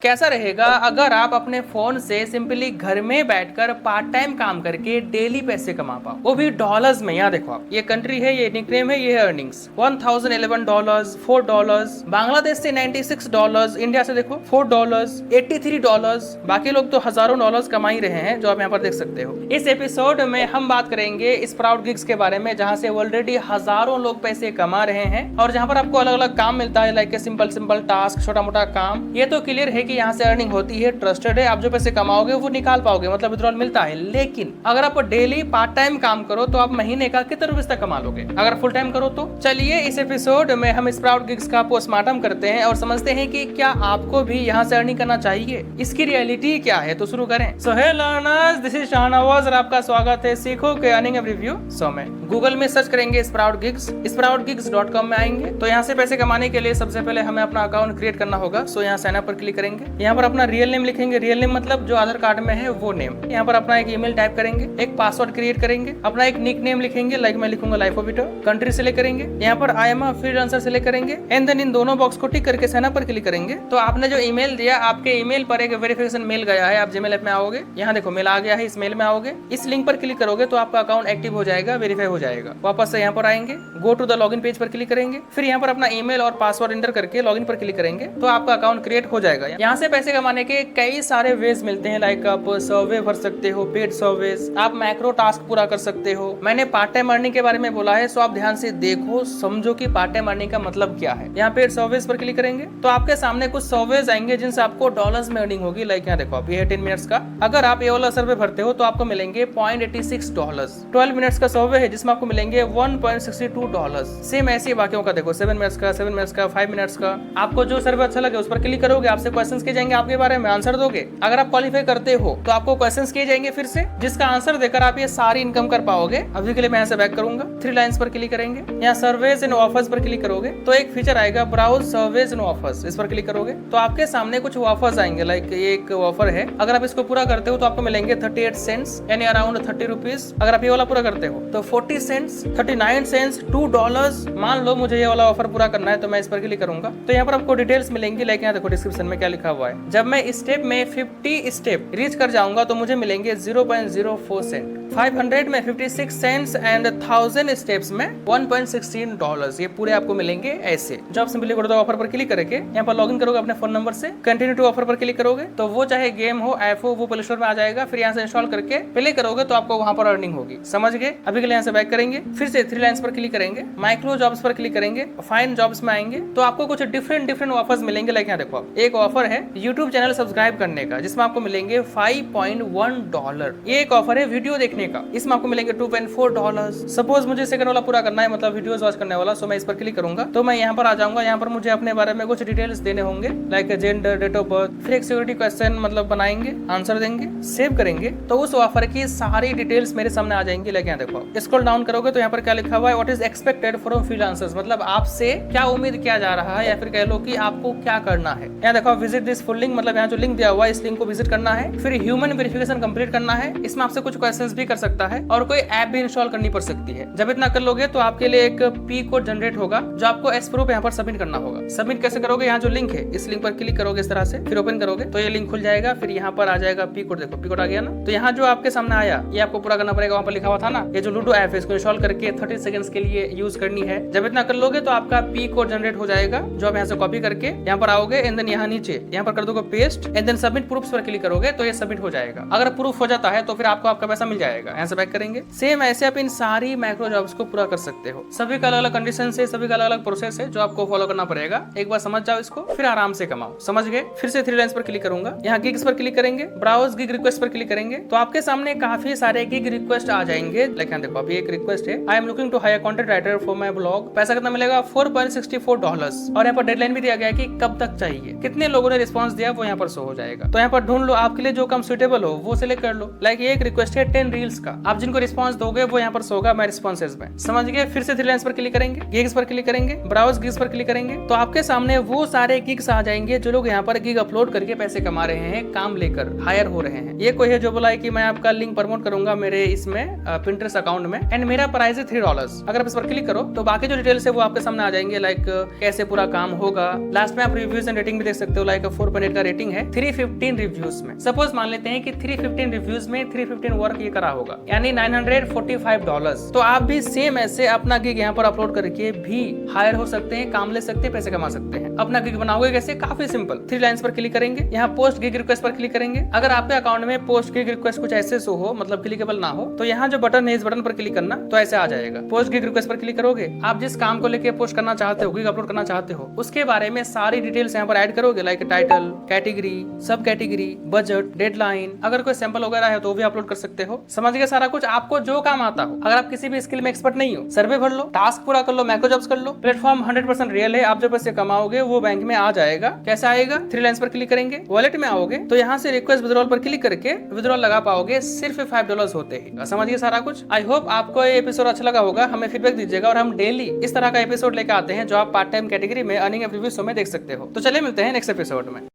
कैसा रहेगा अगर आप अपने फोन से सिंपली घर में बैठकर पार्ट टाइम काम करके डेली पैसे कमा पाओ, वो भी डॉलर्स में। यहाँ देखो आप, ये कंट्री है, ये निकनेम है, ये है अर्निंग्स। $1011, $4, बांग्लादेश से $96, इंडिया से देखो $4, $83। बाकी लोग तो हजारों डॉलर्स कमा ही रहे हैं, जो आप यहाँ पर देख सकते हो। इस एपिसोड में हम बात करेंगे स्प्राउट गिग्स के बारे में, जहाँ से ऑलरेडी हजारों लोग पैसे कमा रहे हैं और जहाँ पर आपको अलग अलग काम मिलता है, लाइक सिंपल टास्क, छोटा मोटा काम। ये तो क्लियर है कि यहाँ से अर्निंग होती है, ट्रस्टेड है, आप जो पैसे कमाओगे वो निकाल पाओगे, मतलब विड्रॉल मिलता है। लेकिन अगर आप डेली पार्ट टाइम काम करो तो आप महीने का कितने रुपए तक कमा लोगे अगर फुल टाइम करो तो। चलिए इस एपिसोड में हम स्प्राउट गिग्स का पोस्टमार्टम करते हैं और समझते हैं कि क्या आपको भी यहाँ से अर्निंग करना चाहिए, इसकी रियलिटी क्या है। तो शुरू करें। So hey learners, this is Shahnawaz और आपका स्वागत है सीखो के अर्निंग रिव्यू। सो मैं गूगल में सर्च करेंगे स्प्राउट गिग्स, sproutgigs.com में आएंगे तो यहाँ से पैसे कमाने के लिए सबसे पहले हमें अपना अकाउंट क्रिएट करना होगा। सो यहाँ साइन अप पर क्लिक करेंगे, यहाँ पर अपना रियल नेम लिखेंगे, रियल नेम मतलब जो आधार कार्ड में है वो नेम। यहाँ पर अपना एक ईमेल टाइप करेंगे, एक पासवर्ड क्रिएट करेंगे, अपना एक निक नेम लिखेंगे, लाइक मैं लिखूंगा life of it. Country select करेंगे, यहाँ पर I am a freelancer select करेंगे एंड देन इन दोनों बॉक्स को टिक करके साइन अप पर क्लिक करेंगे। तो आपने जो ईमेल दिया, आपके ईमेल पर एक वेरिफिकेशन मेल गया है, आप जीमेल ऐप में आओगे, यहाँ देखो मेल आ गया है, इस मेल में आओगे, इस लिंक पर क्लिक करोगे तो आपका अकाउंट एक्टिव हो जाएगा, वेरीफाई हो जाएगा। वापस से यहाँ पर आएंगे, go to the login page पर क्लिक करेंगे, फिर यहाँ पर अपना ईमेल और पासवर्ड एंटर करके लॉगिन पर क्लिक करेंगे तो आपका अकाउंट क्रिएट हो जाएगा। यहाँ से पैसे कमाने के कई सारे वेज मिलते हैं, लाइक आप सर्वे भर सकते हो, पेड सर्विस, आप मैक्रो टास्क पूरा कर सकते हो। मैंने पार्ट टाइम अर्निंग के बारे में बोला है, सो आप ध्यान से देखो, समझो कि पार्ट टाइम अर्निंग का मतलब क्या है। यहाँ पेड सर्विस पर क्लिक करेंगे तो आपके सामने कुछ सर्विस आएंगे जिनसे आपको डॉलर्स में अर्निंग होगी। लाइक यहाँ देखो आप, ये है 10 मिनट्स का, अगर आप ये वाला सर्वे भरते हो तो आपको मिलेंगे $0.86। 12 मिनट्स का सर्वे है जिसमें आपको मिलेंगे $1.62। सेम ऐसे बाकियों का देखो, 7 मिनट्स का, 7 मिनट्स का, 5 मिनट्स का। आपको जो सर्वे अच्छा लगे उस पर क्लिक करोगे, आपसे क्वेश्चंस किए जाएंगे, आपके बारे में आंसर दोगे। अगर आप क्वालिफाई करते हो तो आपको क्वेश्चंस किए जाएंगे फिर से, जिसका आंसर देकर आप ये सारी इनकम कर पाओगे। अभी के लिए मैं यहाँ से बैक करूंगा, 3 लाइंस पर क्लिक करेंगे, यहाँ सर्वेज एंड ऑफर्स पर क्लिक करोगे तो एक फीचर आएगा ब्राउज सर्वेज एंड ऑफर्स। इस पर क्लिक करोगे तो आपके सामने कुछ ऑफर्स आएंगे, लाइक ये एक ऑफर है, अगर आप इसको पूरा करते हो तो आपको मिलेंगे 38 सेंट्स यानी अराउंड 30 रुपीज। अगर आप ये वाला पूरा करते हो तो 40 सेंट्स, 39 सेंट्स, $2। मान लो मुझे ये वाला ऑफर पूरा करना है तो मैं इस पर क्लिक करूंगा तो यहाँ पर आपको डिटेल्स मिलेंगी, लाइक यहाँ देखो डिस्क्रिप्शन में क्या लिखा हुआ है। जब मैं स्टेप में 50 स्टेप रीच कर जाऊंगा तो मुझे मिलेंगे 0.04 सेंट। 500 में 56 सेंट्स एंड 1000 स्टेप्स में $1.16। ये पूरे आपको मिलेंगे ऐसे। जब आप सिंपली दो ऑफर पर क्लिक करके यहाँ पर लॉगिन करोगे अपने फोन नंबर से, कंटिन्यू टू ऑफर पर क्लिक करोगे तो वो चाहे गेम हो, ऐप हो, वो प्ले स्टोर में आ जाएगा। फिर यहाँ से इंस्टॉल करके प्ले करोगे तो आपको वहां पर अर्निंग होगी। समझ गए? अभी के लिए यहाँ से बैक करेंगे, फिर से 3 लाइंस पर क्लिक करेंगे, माइक्रो जॉब्स पर क्लिक करेंगे, फाइन जॉब्स में आएंगे तो आपको कुछ डिफरेंट ऑफर्स मिलेंगे। लाइक यहाँ देखो आप, एक ऑफर है यूट्यूब चैनल सब्सक्राइब करने का जिसमें आपको मिलेंगे $5.1। ये एक ऑफर है वीडियो देखने का, इसमें आपको मिलेंगे $2.4। सपोज मुझे सेकंड वाला पूरा करना है, मतलब वीडियोस वॉच करने वाला, सो मैं इस पर क्लिक करूंगा तो मैं यहाँ पर आ जाऊंगा। यहाँ पर मुझे अपने बारे में कुछ डिटेल्स देने होंगे, like gender, date of birth, फिर एक सिक्योरिटी क्वेश्चन मतलब बनाएंगे, आंसर देंगे, सेव करेंगे तो उस ऑफर की सारी डिटेल्स मेरे सामने आ जाएंगी। लाइक यहाँ देखो, स्क्रॉल डाउन करोगे तो यहाँ पर क्या लिखा हुआ है, what is expected from freelancers, मतलब आपसे क्या उम्मीद किया जा रहा है या फिर कह लो कि आपको क्या करना है। यहाँ देखो विजिट दिस फुल लिंक, मतलब यहाँ जो लिंक दिया हुआ है इस लिंक को विजिट करना है, फिर ह्यूमन वेरिफिकेशन कंप्लीट करना है, इसमें आपसे कुछ क्वेश्चंस भी कर सकता है और कोई ऐप भी इंस्टॉल करनी पड़ सकती है। जब इतना कर लोगे तो आपके लिए एक पी कोड जनरेट होगा जो आपको एज प्रूफ यहाँ पर सबमिट करना होगा। सबमिट कैसे करोगे, यहाँ जो लिंक है इस लिंक पर क्लिक करोगे इस तरह से, फिर ओपन करोगे तो ये लिंक खुल जाएगा, फिर यहाँ पर आ जाएगा पी कोड। देखो पी कोड आ गया ना, तो यहाँ जो आपके सामने आया ये आपको पूरा करना पड़ेगा। वहाँ पर लिखा हुआ था ना, ये जो लूडो ऐप है इसको इंस्टॉल करके 30 सेकंड्स के लिए यूज करनी है। जब इतना कर लोगे तो आपका पी कोड जनरेट हो जाएगा, जो आप यहाँ से कॉपी करके यहाँ पर आओगे एंड देन यहाँ नीचे यहाँ पर कर दोगे paste and then submit proofs पर क्लिक करोगे तो ये सबमिट हो जाएगा। अगर प्रूफ हो जाता है तो फिर आपको आपका पैसा मिल जाएगा। यहाँ से बैक करेंगे, सेम ऐसे आप इन सारी माइक्रो जॉब्स को पूरा कर सकते हो। सभी का अलग अलग कंडीशन है, सभी का अलग अलग प्रोसेस है जो आपको फॉलो करना पड़ेगा। एक बार समझ जाओ इसको, फिर आराम से कमाओ। समझ गए? फिर से 3 लाइंस पर क्लिक करूंगा, यहाँ गिग्स पर क्लिक करेंगे, ब्राउज गिग रिक्वेस्ट पर क्लिक करेंगे तो आपके सामने काफी सारे गिग रिक्वेस्ट आ जाएंगे। लाइक यहाँ देखो अभी एक रिक्वेस्ट है, I am looking to hire content writer for my blog. पैसा कितना मिलेगा, $4.64 और यहाँ पर डेडलाइन भी दिया गया है कि कब तक चाहिए। कितने लोगों ने रिस्पॉन्स दिया वो यहाँ पर शो हो जाएगा। तो यहाँ पर ढूंढ लो, आपके लिए जो काम सुटेबल हो वो सिलेक्ट कर लो। लाइक ये एक रिक्वेस्ट है 10 रील्स का, आप जिनको रिस्पॉन्स दोगे वो यहाँ पर शो होगा माय रिस्पॉन्सेज में। समझ गए? फिर से 3 लाइंस पर क्लिक करेंगे, गिग्स पर क्लिक करेंगे, ब्राउज गिग्स पर क्लिक करेंगे तो आपके सामने वो सारे गिग्स आ जाएंगे जो लोग यहाँ पर गिग अपलोड करके पैसे कमा रहे हैं, काम लेकर हायर हो रहे हैं। ये कोई है जो बोला है कि मैं आपका लिंक प्रमोट करूंगा मेरे इसमें पिंटरेस्ट अकाउंट में एंड मेरा प्राइस है $3। अगर आप इस पर क्लिक करो तो बाकी जो डिटेल्स है वो आपके सामने आ जाएंगे, लाइक कैसे पूरा काम होगा। लास्ट में आप रिव्यूज एंड रेटिंग भी देख सकते हो, लाइक का 4.8 का रेटिंग है 315 रिव्यूज में। सपोज मान लेते हैं कि 315 रिव्यूज में 315 वर्क ये करा होगा, यानी $945। तो आप भी सेम ऐसे अपना गिग यहाँ पर अपलोड करके भी हायर हो सकते हैं, काम ले सकते हैं, पैसे कमा सकते हैं। अपना गिग बनाओगे कैसे? काफी सिंपल, 3 लाइंस पर क्लिक करेंगे, यहाँ पोस्ट गिग रिक्वेस्ट पर क्लिक करेंगे। अगर आपके अकाउंट में पोस्ट गिग रिक्वेस्ट कुछ ऐसे शो हो, मतलब क्लिकेबल ना हो, तो यहाँ जो बटन है इस बटन पर क्लिक करना, तो ऐसे आ जाएगा। पोस्ट गिग रिक्वेस्ट पर क्लिक करोगे, आप जिस काम को लेके पोस्ट करना चाहते हो, गिग अपलोड करना चाहते हो, उसके बारे में सारी डिटेल्स यहाँ पर ऐड करोगे, लाइक टाइटल, कैटेगरी, सब कैटेगरी, बजट, डेडलाइन, अगर कोई सैंपल वगैरह है तो भी अपलोड कर सकते हो। समझ गए सारा कुछ? आपको जो काम आता हो, अगर आप किसी भी स्किल में एक्सपर्ट नहीं हो, सर्वे भर लो, टास्क पूरा कर लो, मैक्रो जॉब्स कर लो, प्लेटफॉर्म 100% रियल है। आप जो पैसे कमाओगे वो बैंक में आ जाएगा। कैसे आएगा? 3 लाइंस पर क्लिक करेंगे, वॉलेट में आओगे तो यहाँ से रिक्वेस्ट विड्रॉल पर क्लिक करके विड्रॉल लगा पाओगे, सिर्फ $5 होते ही। समझिए सारा कुछ। आई होप आपको ये एपिसोड अच्छा लगा होगा, हमें फीडबैक दीजिएगा और हम डेली इस तरह का एपिसोड लेकर आते हैं जो आप पार्ट टाइम कैटेगरी में अर्निंग एवरीव्यू शो में देख सकते हो। तो चलिए मिलते हैं नेक्स्ट एपिसोड में।